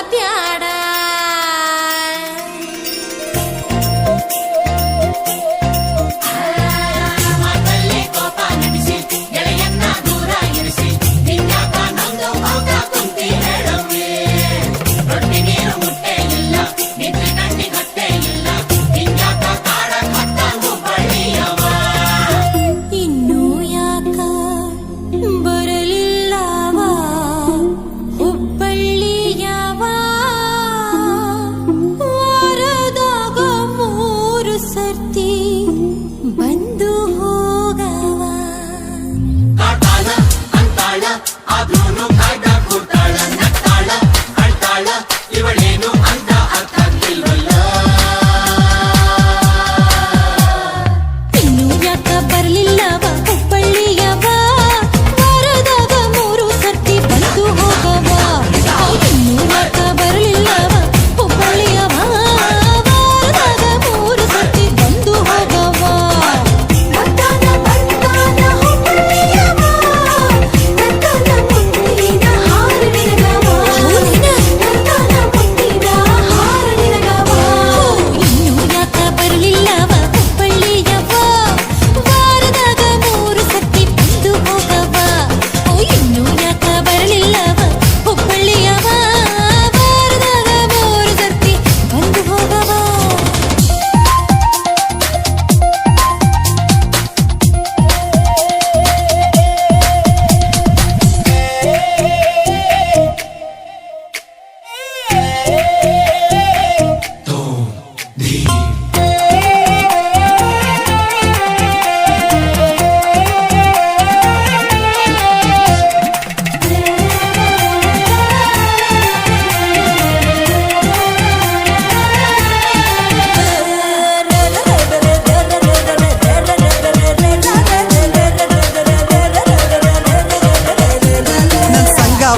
ಬ್ಯಾಡ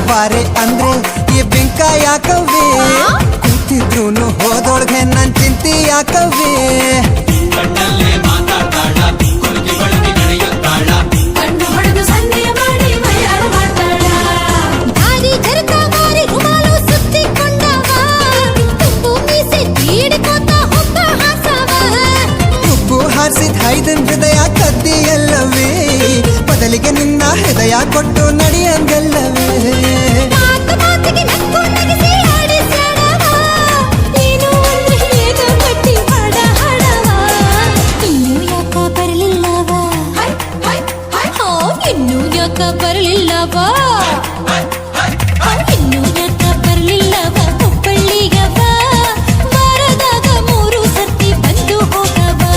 ಬಾರೆ ಅಂದ್ರೆ ಈ ಬೆಂಕ ಯಾಕವೇ ಕೂತಿದ್ರು ಹೋದೊಳಗೆ ನನ್ ಚಿಂತೆ ಯಾಕವೇ ಉಪ್ಪು ಹಾರಿಸಿದ ಹೈದನ್ ಹೃದಯ ಕದ್ದಿಯಲ್ಲವೇ ಬದಲಿಗೆ ನಿನ್ನ ಹೃದಯ ಕೊಟ್ಟು ನಡೆಯಂಗಲ್ಲವೇ ಬರಲಿಲ್ಲವಾ ಇನ್ನು ಯಾಕ ಬರಲಿಲ್ಲವಾ ಹುಬ್ಬಳ್ಳಿಗವಾ ವಾರದಾಗ 3 ಸರ್ತಿ ಬಂದು ಹೋಗವಾ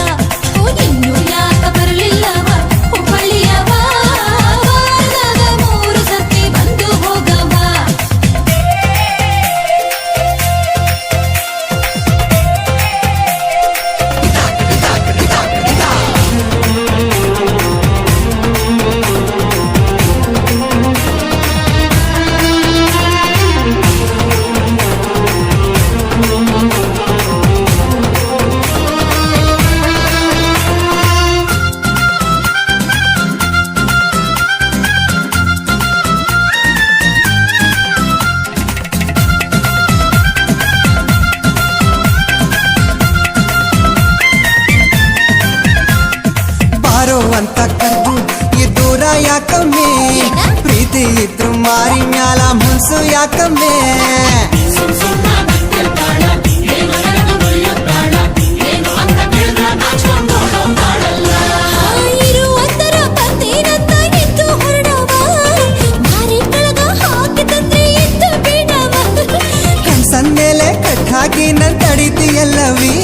ಇನ್ನು ಯಾಕ ಬರಲಿಲ್ಲವಾ ಹುಬ್ಬಳ್ಳಿಯವಾ ವಾರದಾಗ 3 ಸರ್ತಿ ಬಂದು ಹೋಗವಾ ಅಂತ ಕರ್ದು ಈ ದೂರ ಯಾಕಮ್ಮೆ ಪ್ರೀತಿ ಇದ್ರು ಮಾರಿ ಮ್ಯಾಲ ಮುನ್ಸು ಯಾಕಮ್ಮೆ ಕಣ್ಸನ್ ಮೇಲೆ ಕಟ್ಟಾಕಿ ನನ್ ತಡಿತೀಯಲ್ಲವೀ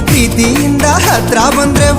ಪ್ರೀತಿಯಿಂದ ಹತ್ರ ಬಂದ್ರೆ